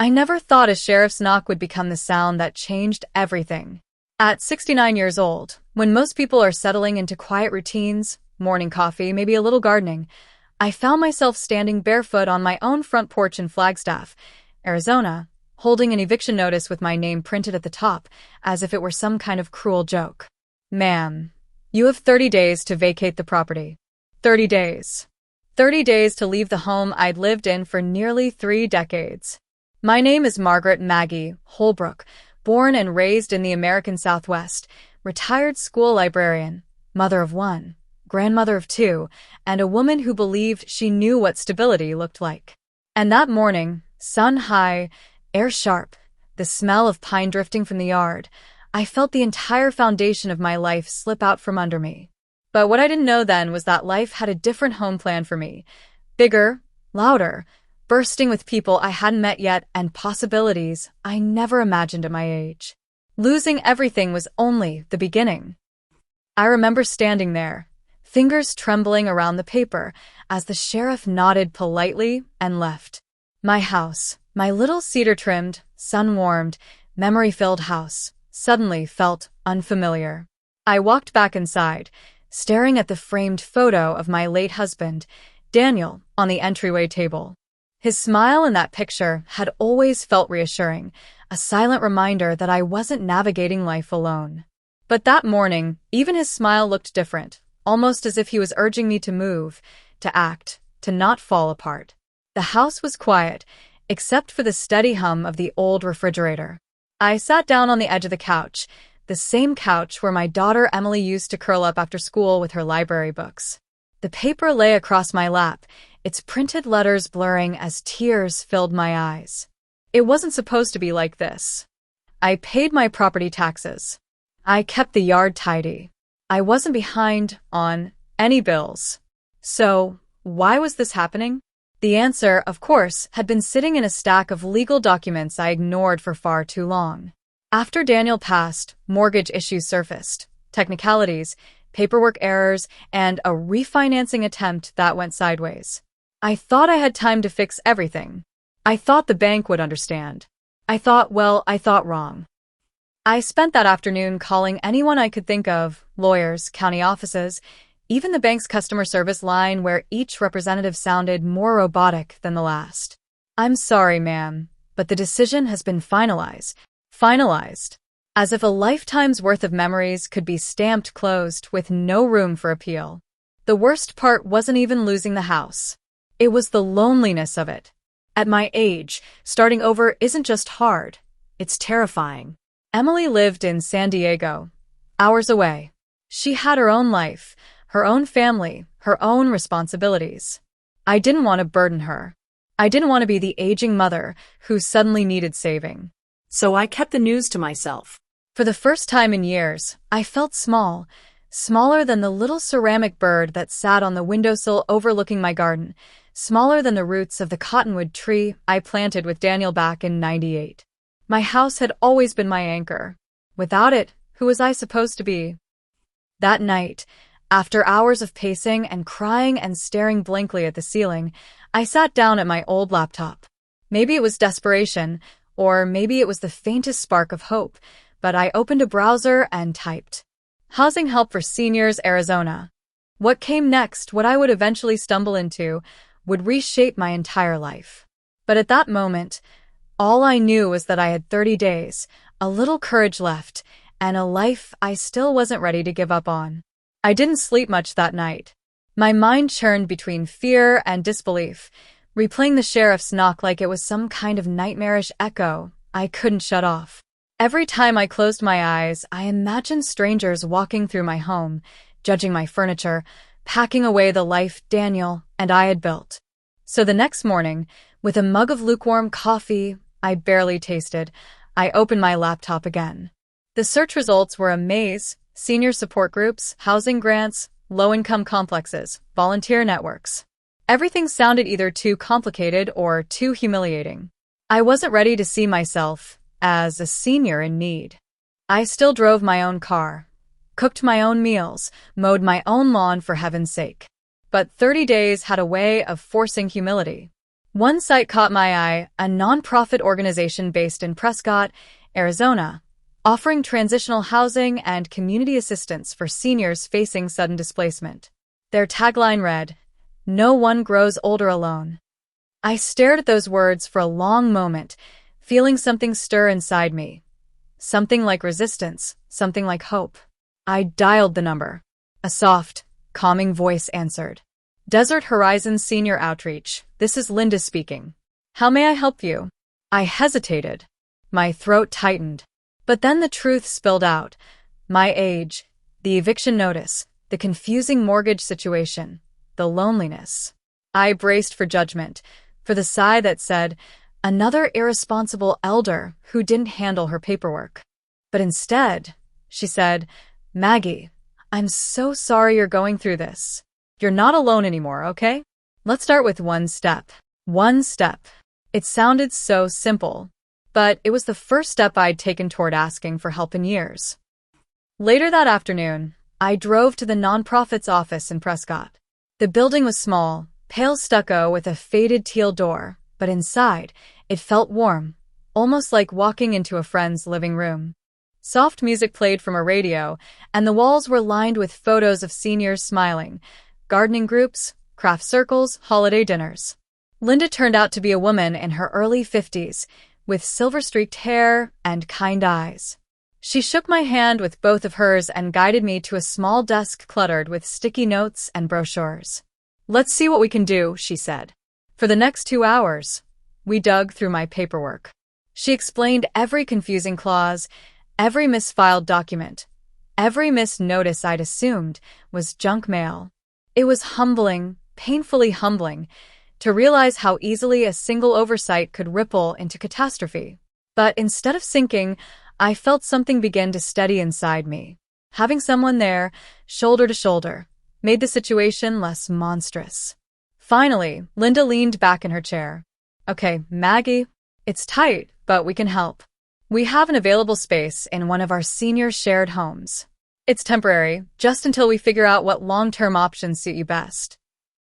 I never thought a sheriff's knock would become the sound that changed everything. At 69 years old, when most people are settling into quiet routines, morning coffee, maybe a little gardening, I found myself standing barefoot on my own front porch in Flagstaff, Arizona, holding an eviction notice with my name printed at the top, as if it were some kind of cruel joke. Ma'am, you have 30 days to vacate the property. 30 days. 30 days to leave the home I'd lived in for nearly 3 decades. My name is Margaret Maggie Holbrook, born and raised in the American Southwest, retired school librarian, mother of 1, grandmother of 2, and a woman who believed she knew what stability looked like. And that morning, sun high, air sharp, the smell of pine drifting from the yard, I felt the entire foundation of my life slip out from under me. But what I didn't know then was that life had a different home plan for me. Bigger, louder, bursting with people I hadn't met yet and possibilities I never imagined at my age. Losing everything was only the beginning. I remember standing there, fingers trembling around the paper as the sheriff nodded politely and left. My house, my little cedar-trimmed, sun-warmed, memory-filled house, suddenly felt unfamiliar. I walked back inside, staring at the framed photo of my late husband, Daniel, on the entryway table. His smile in that picture had always felt reassuring, a silent reminder that I wasn't navigating life alone. But that morning, even his smile looked different, almost as if he was urging me to move, to act, to not fall apart. The house was quiet, except for the steady hum of the old refrigerator. I sat down on the edge of the couch, the same couch where my daughter Emily used to curl up after school with her library books. The paper lay across my lap, its printed letters blurring as tears filled my eyes. It wasn't supposed to be like this. I paid my property taxes. I kept the yard tidy. I wasn't behind on any bills. So, why was this happening? The answer, of course, had been sitting in a stack of legal documents I ignored for far too long. After Daniel passed, mortgage issues surfaced, technicalities, paperwork errors, and a refinancing attempt that went sideways. I thought I had time to fix everything. I thought the bank would understand. I thought wrong. I spent that afternoon calling anyone I could think of, lawyers, county offices, even the bank's customer service line where each representative sounded more robotic than the last. I'm sorry, ma'am, but the decision has been finalized. Finalized. As if a lifetime's worth of memories could be stamped closed with no room for appeal. The worst part wasn't even losing the house. It was the loneliness of it. At my age, starting over isn't just hard, it's terrifying. Emily lived in San Diego, hours away. She had her own life, her own family, her own responsibilities. I didn't want to burden her. I didn't want to be the aging mother who suddenly needed saving. So I kept the news to myself. For the first time in years, I felt small, smaller than the little ceramic bird that sat on the windowsill overlooking my garden, smaller than the roots of the cottonwood tree I planted with Daniel back in '98. My house had always been my anchor. Without it, who was I supposed to be? That night, after hours of pacing and crying and staring blankly at the ceiling, I sat down at my old laptop. Maybe it was desperation, or maybe it was the faintest spark of hope, but I opened a browser and typed, "Housing help for seniors, Arizona." What came next, what I would eventually stumble into, would reshape my entire life. But at that moment, all I knew was that I had 30 days, a little courage left, and a life I still wasn't ready to give up on. I didn't sleep much that night. My mind churned between fear and disbelief, replaying the sheriff's knock like it was some kind of nightmarish echo I couldn't shut off. Every time I closed my eyes, I imagined strangers walking through my home, judging my furniture, packing away the life Daniel and I had built. So the next morning, with a mug of lukewarm coffee I barely tasted, I opened my laptop again. The search results were a maze: senior support groups, housing grants, low-income complexes, volunteer networks. Everything sounded either too complicated or too humiliating. I wasn't ready to see myself as a senior in need. I still drove my own car, cooked my own meals, mowed my own lawn for heaven's sake. But 30 days had a way of forcing humility. One site caught my eye, a nonprofit organization based in Prescott, Arizona, offering transitional housing and community assistance for seniors facing sudden displacement. Their tagline read, "No one grows older alone." I stared at those words for a long moment, feeling something stir inside me. Something like resistance, something like hope. I dialed the number. A soft, calming voice answered. Desert Horizon Senior Outreach, this is Linda speaking. How may I help you? I hesitated. My throat tightened. But then the truth spilled out. My age, the eviction notice, the confusing mortgage situation, the loneliness. I braced for judgment, for the sigh that said, another irresponsible elder who didn't handle her paperwork. But instead, she said, Maggie, I'm so sorry you're going through this. You're not alone anymore, okay? Let's start with one step. One step. It sounded so simple, but it was the first step I'd taken toward asking for help in years. Later that afternoon, I drove to the nonprofit's office in Prescott. The building was small, pale stucco with a faded teal door, but inside, it felt warm, almost like walking into a friend's living room. Soft music played from a radio, and the walls were lined with photos of seniors smiling, gardening groups, craft circles, holiday dinners. Linda turned out to be a woman in her early 50s, with silver-streaked hair and kind eyes. She shook my hand with both of hers and guided me to a small desk cluttered with sticky notes and brochures. Let's see what we can do, she said. For the next 2 hours, we dug through my paperwork. She explained every confusing clause, every misfiled document, every missed notice I'd assumed was junk mail. It was humbling, painfully humbling, to realize how easily a single oversight could ripple into catastrophe. But instead of sinking, I felt something begin to steady inside me. Having someone there, shoulder to shoulder, made the situation less monstrous. Finally, Linda leaned back in her chair. Okay, Maggie, it's tight, but we can help. We have an available space in one of our senior shared homes. It's temporary, just until we figure out what long-term options suit you best.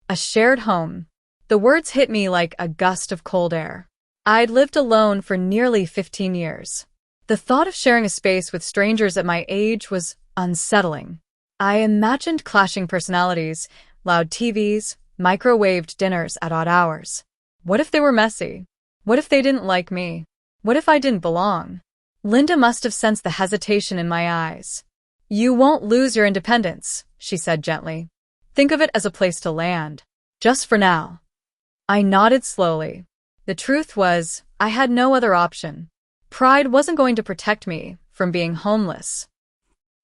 A shared home. The words hit me like a gust of cold air. I'd lived alone for nearly 15 years. The thought of sharing a space with strangers at my age was unsettling. I imagined clashing personalities, loud TVs, microwaved dinners at odd hours. What if they were messy? What if they didn't like me? What if I didn't belong? Linda must have sensed the hesitation in my eyes. You won't lose your independence, she said gently. Think of it as a place to land. Just for now. I nodded slowly. The truth was, I had no other option. Pride wasn't going to protect me from being homeless.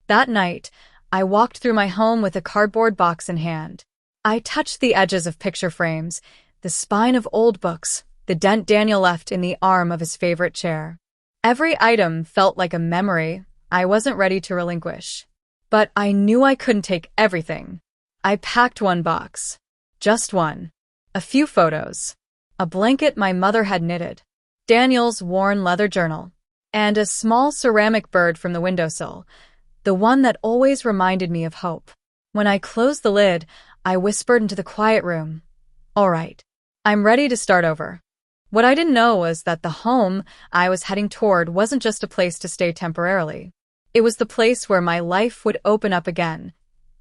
That night, I walked through my home with a cardboard box in hand. I touched the edges of picture frames, the spine of old books, the dent Daniel left in the arm of his favorite chair. Every item felt like a memory I wasn't ready to relinquish. But I knew I couldn't take everything. I packed one box. Just one. A few photos. A blanket my mother had knitted. Daniel's worn leather journal. And a small ceramic bird from the windowsill. The one that always reminded me of hope. When I closed the lid, I whispered into the quiet room. All right. I'm ready to start over. What I didn't know was that the home I was heading toward wasn't just a place to stay temporarily. It was the place where my life would open up again.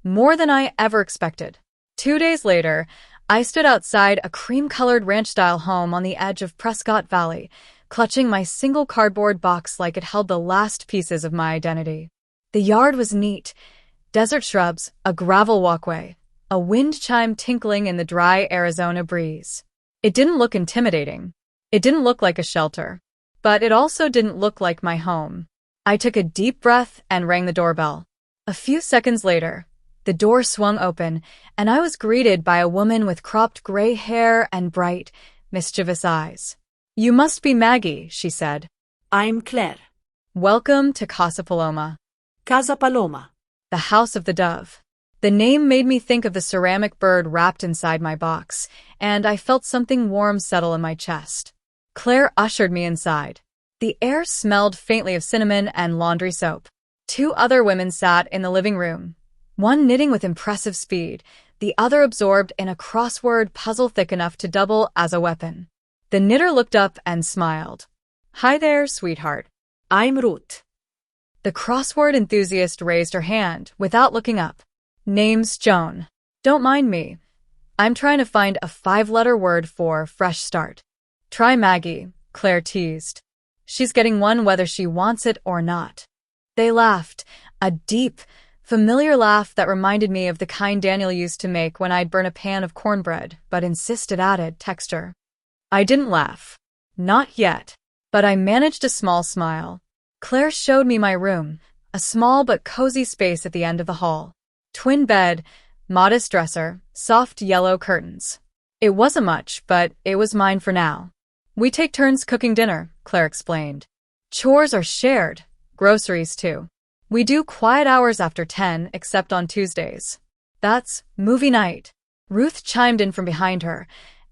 More than I ever expected. 2 days later, I stood outside a cream-colored ranch-style home on the edge of Prescott Valley, clutching my single cardboard box like it held the last pieces of my identity. The yard was neat. Desert shrubs, a gravel walkway, a wind chime tinkling in the dry Arizona breeze. It didn't look intimidating. It didn't look like a shelter. But it also didn't look like my home. I took a deep breath and rang the doorbell. A few seconds later, the door swung open, and I was greeted by a woman with cropped gray hair and bright, mischievous eyes. You must be Maggie, she said. I'm Claire. Welcome to Casa Paloma. Casa Paloma. The House of the Dove. The name made me think of the ceramic bird wrapped inside my box, and I felt something warm settle in my chest. Claire ushered me inside. The air smelled faintly of cinnamon and laundry soap. 2 other women sat in the living room, one knitting with impressive speed, the other absorbed in a crossword puzzle thick enough to double as a weapon. The knitter looked up and smiled. "Hi there, sweetheart." I'm Ruth. The crossword enthusiast raised her hand without looking up. "Name's Joan. Don't mind me. I'm trying to find a 5-letter word for fresh start." "Try Maggie," Claire teased. "She's getting one whether she wants it or not." They laughed, a deep, familiar laugh that reminded me of the kind Daniel used to make when I'd burn a pan of cornbread but insist it added texture. I didn't laugh. Not yet. But I managed a small smile. Claire showed me my room, a small but cozy space at the end of the hall. Twin bed, modest dresser, soft yellow curtains. It wasn't much, but it was mine for now. "We take turns cooking dinner," Claire explained. "Chores are shared, groceries too. We do quiet hours after 10, except on Tuesdays. That's movie night." Ruth chimed in from behind her,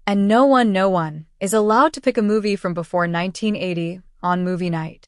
and no one is allowed to pick a movie from before 1980 on movie night.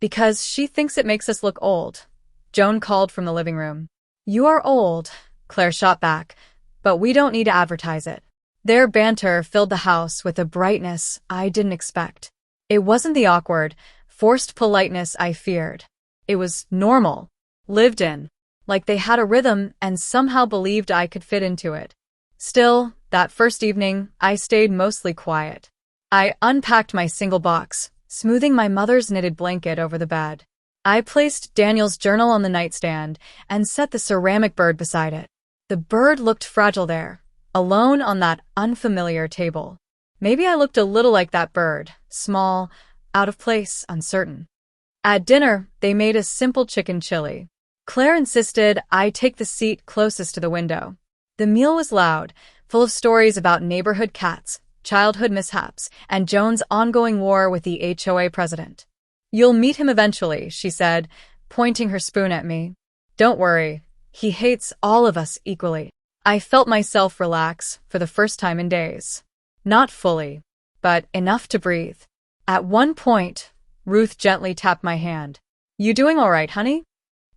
"Because she thinks it makes us look old," Joan called from the living room. "You are old," Claire shot back, "but we don't need to advertise it." Their banter filled the house with a brightness I didn't expect. It wasn't the awkward, forced politeness I feared. It was normal, lived in, like they had a rhythm and somehow believed I could fit into it. Still, that first evening, I stayed mostly quiet. I unpacked my single box, smoothing my mother's knitted blanket over the bed. I placed Daniel's journal on the nightstand and set the ceramic bird beside it. The bird looked fragile there, alone on that unfamiliar table. Maybe I looked a little like that bird, small, out of place, uncertain. At dinner, they made a simple chicken chili. Claire insisted I take the seat closest to the window. The meal was loud, full of stories about neighborhood cats, childhood mishaps, and Joan's ongoing war with the HOA president. "You'll meet him eventually," she said, pointing her spoon at me. "Don't worry, he hates all of us equally." I felt myself relax for the first time in days. Not fully, but enough to breathe. At one point, Ruth gently tapped my hand. "You doing all right, honey?"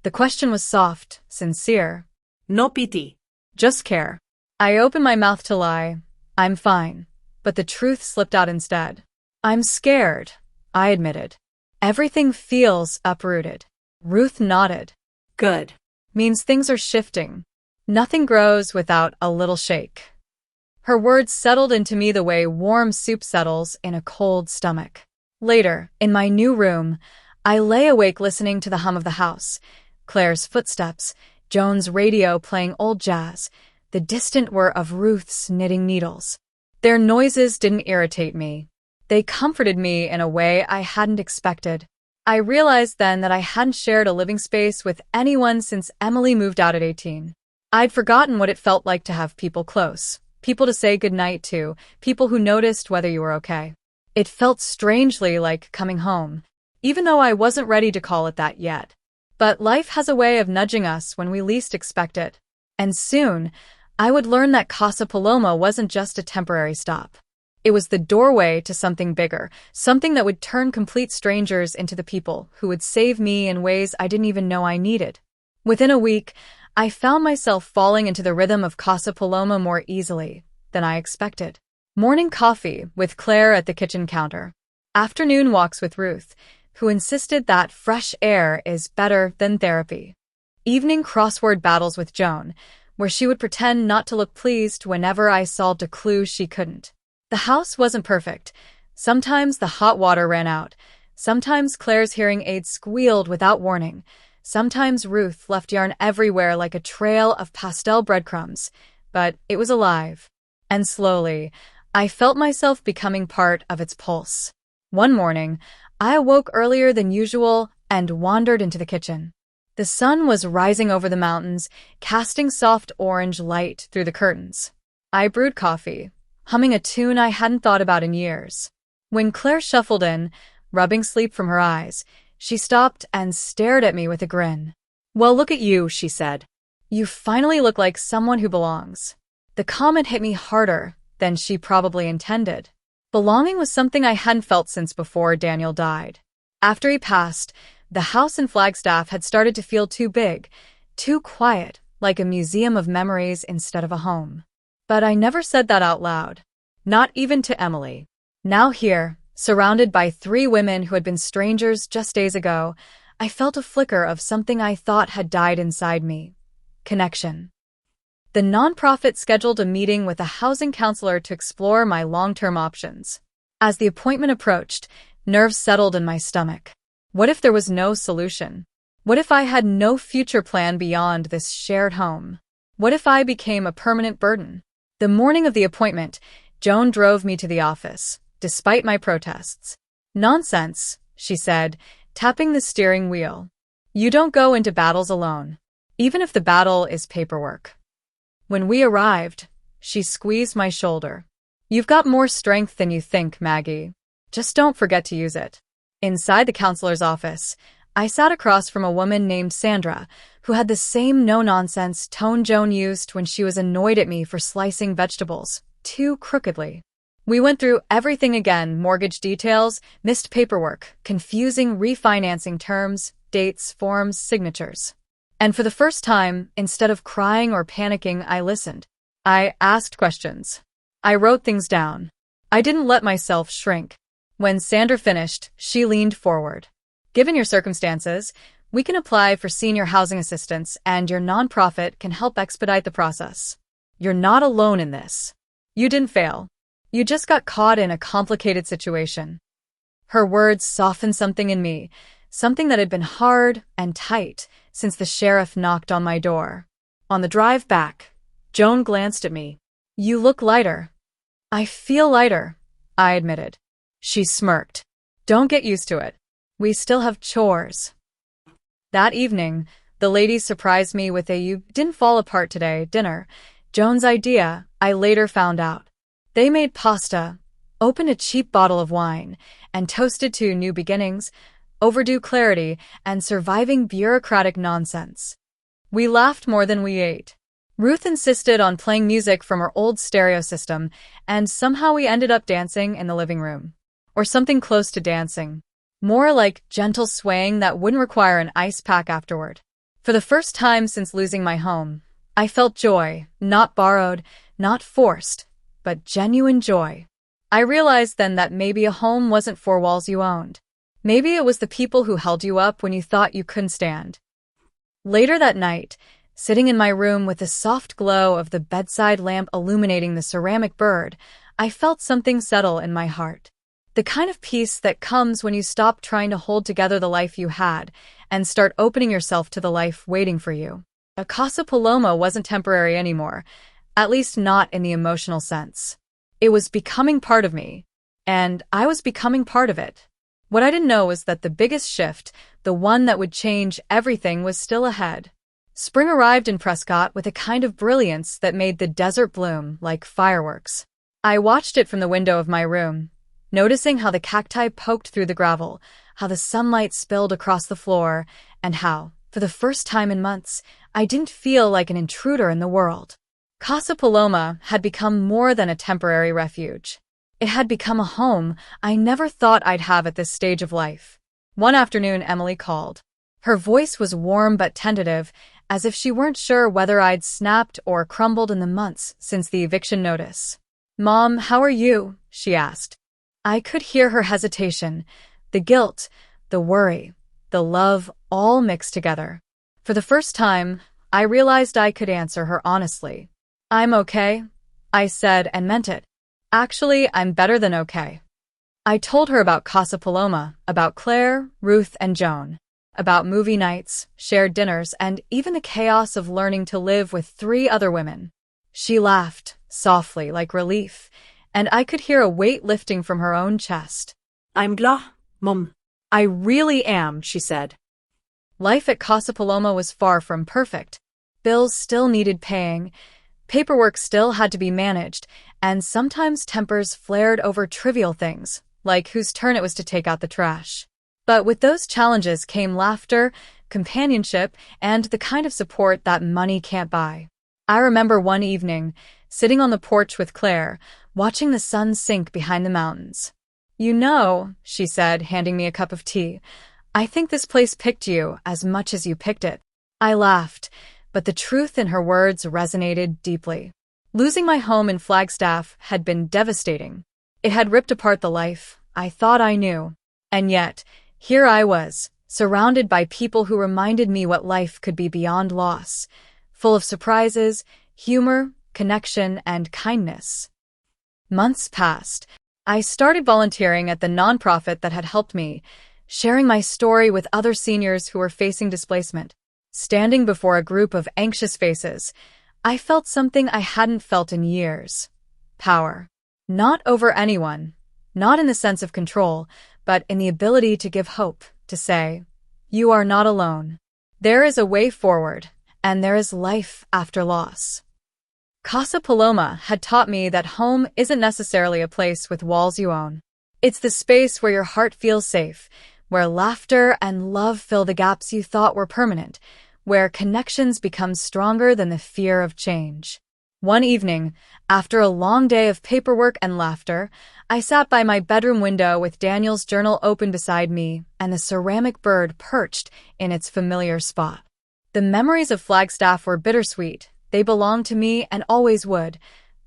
The question was soft, sincere. No pity. Just care. I opened my mouth to lie. "I'm fine." But the truth slipped out instead. "I'm scared," I admitted. "Everything feels uprooted." Ruth nodded. Good. "Means things are shifting. Nothing grows without a little shake." Her words settled into me the way warm soup settles in a cold stomach. Later, in my new room, I lay awake listening to the hum of the house, Claire's footsteps, Joan's radio playing old jazz, the distant whir of Ruth's knitting needles. Their noises didn't irritate me. They comforted me in a way I hadn't expected. I realized then that I hadn't shared a living space with anyone since Emily moved out at 18. I'd forgotten what it felt like to have people close, people to say goodnight to, people who noticed whether you were okay. It felt strangely like coming home, even though I wasn't ready to call it that yet. But life has a way of nudging us when we least expect it. And soon, I would learn that Casa Paloma wasn't just a temporary stop. It was the doorway to something bigger, something that would turn complete strangers into the people who would save me in ways I didn't even know I needed. Within a week, I found myself falling into the rhythm of Casa Paloma more easily than I expected. Morning coffee with Claire at the kitchen counter. Afternoon walks with Ruth, who insisted that fresh air is better than therapy. Evening crossword battles with Joan, where she would pretend not to look pleased whenever I solved a clue she couldn't. The house wasn't perfect. Sometimes the hot water ran out. Sometimes Claire's hearing aid squealed without warning. Sometimes Ruth left yarn everywhere like a trail of pastel breadcrumbs. But it was alive. And slowly, I felt myself becoming part of its pulse. One morning, I awoke earlier than usual and wandered into the kitchen. The sun was rising over the mountains, casting soft orange light through the curtains. I brewed coffee, humming a tune I hadn't thought about in years. When Claire shuffled in, rubbing sleep from her eyes, she stopped and stared at me with a grin. "Well, look at you," she said. "You finally look like someone who belongs." The comment hit me harder than she probably intended. Belonging was something I hadn't felt since before Daniel died. After he passed, the house in Flagstaff had started to feel too big, too quiet, like a museum of memories instead of a home. But I never said that out loud. Not even to Emily. Now here, surrounded by 3 women who had been strangers just days ago, I felt a flicker of something I thought had died inside me. Connection. The nonprofit scheduled a meeting with a housing counselor to explore my long-term options. As the appointment approached, nerves settled in my stomach. What if there was no solution? What if I had no future plan beyond this shared home? What if I became a permanent burden? The morning of the appointment, Joan drove me to the office, despite my protests. "Nonsense," she said, tapping the steering wheel. "You don't go into battles alone, even if the battle is paperwork." When we arrived, she squeezed my shoulder. "You've got more strength than you think, Maggie. Just don't forget to use it." Inside the counselor's office, I sat across from a woman named Sandra, who had the same no-nonsense tone Joan used when she was annoyed at me for slicing vegetables, too crookedly. We went through everything again: mortgage details, missed paperwork, confusing refinancing terms, dates, forms, signatures. And for the first time, instead of crying or panicking, I listened. I asked questions. I wrote things down. I didn't let myself shrink. When Sandra finished, she leaned forward. "Given your circumstances, we can apply for senior housing assistance, and your nonprofit can help expedite the process. You're not alone in this. You didn't fail. You just got caught in a complicated situation." Her words softened something in me, something that had been hard and tight since the sheriff knocked on my door. On the drive back, Joan glanced at me. "You look lighter." "I feel lighter," I admitted. She smirked. "Don't get used to it. We still have chores." That evening, the ladies surprised me with a "you didn't fall apart today" dinner. Joan's idea, I later found out. They made pasta, opened a cheap bottle of wine, and toasted to new beginnings, overdue clarity, and surviving bureaucratic nonsense. We laughed more than we ate. Ruth insisted on playing music from her old stereo system, and somehow we ended up dancing in the living room. Or something close to dancing. More like gentle swaying that wouldn't require an ice pack afterward. For the first time since losing my home, I felt joy, not borrowed, not forced, but genuine joy. I realized then that maybe a home wasn't 4 walls you owned. Maybe it was the people who held you up when you thought you couldn't stand. Later that night, sitting in my room with the soft glow of the bedside lamp illuminating the ceramic bird, I felt something settle in my heart. The kind of peace that comes when you stop trying to hold together the life you had and start opening yourself to the life waiting for you. A Casa Paloma wasn't temporary anymore, at least not in the emotional sense. It was becoming part of me, and I was becoming part of it. What I didn't know was that the biggest shift, the one that would change everything, was still ahead. Spring arrived in Prescott with a kind of brilliance that made the desert bloom like fireworks. I watched it from the window of my room, noticing how the cacti poked through the gravel, how the sunlight spilled across the floor, and how, for the first time in months, I didn't feel like an intruder in the world. Casa Paloma had become more than a temporary refuge. It had become a home I never thought I'd have at this stage of life. One afternoon, Emily called. Her voice was warm but tentative, as if she weren't sure whether I'd snapped or crumbled in the months since the eviction notice. "Mom, how are you?" she asked. I could hear her hesitation, the guilt, the worry, the love, all mixed together. For the first time, I realized I could answer her honestly. "I'm okay," I said, and meant it. Actually, I'm better than okay. I told her about Casa Paloma, about Claire, Ruth, and Joan, about movie nights, shared dinners, and even the chaos of learning to live with 3 other women. She laughed, softly, like relief, and I could hear a weight lifting from her own chest. "I'm glad, Mom." "I really am," she said. Life at Casa Paloma was far from perfect. Bills still needed paying, paperwork still had to be managed, and sometimes tempers flared over trivial things, like whose turn it was to take out the trash. But with those challenges came laughter, companionship, and the kind of support that money can't buy. I remember one evening, sitting on the porch with Claire, watching the sun sink behind the mountains. "You know," she said, handing me a cup of tea, "I think this place picked you as much as you picked it." I laughed, but the truth in her words resonated deeply. Losing my home in Flagstaff had been devastating. It had ripped apart the life I thought I knew. And yet, here I was, surrounded by people who reminded me what life could be beyond loss, full of surprises, humor, connection, and kindness. Months passed. I started volunteering at the nonprofit that had helped me, sharing my story with other seniors who were facing displacement. Standing before a group of anxious faces, I felt something I hadn't felt in years. Power. Not over anyone, not in the sense of control, but in the ability to give hope, to say, "You are not alone. There is a way forward, and there is life after loss." Casa Paloma had taught me that home isn't necessarily a place with walls you own. It's the space where your heart feels safe, where laughter and love fill the gaps you thought were permanent, where connections become stronger than the fear of change. One evening, after a long day of paperwork and laughter, I sat by my bedroom window with Daniel's journal open beside me and the ceramic bird perched in its familiar spot. The memories of Flagstaff were bittersweet. They belonged to me and always would,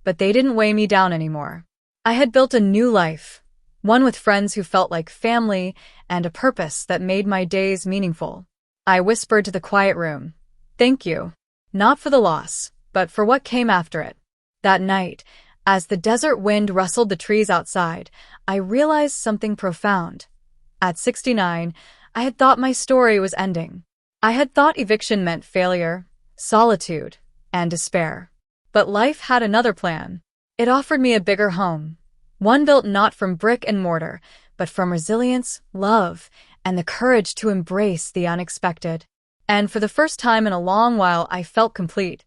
but they didn't weigh me down anymore. I had built a new life, one with friends who felt like family and a purpose that made my days meaningful. I whispered to the quiet room, "Thank you, not for the loss, but for what came after it." That night, as the desert wind rustled the trees outside, I realized something profound. At 69, I had thought my story was ending. I had thought eviction meant failure, solitude, and despair. But life had another plan. It offered me a bigger home, one built not from brick and mortar, but from resilience, love, and the courage to embrace the unexpected. And for the first time in a long while, I felt complete.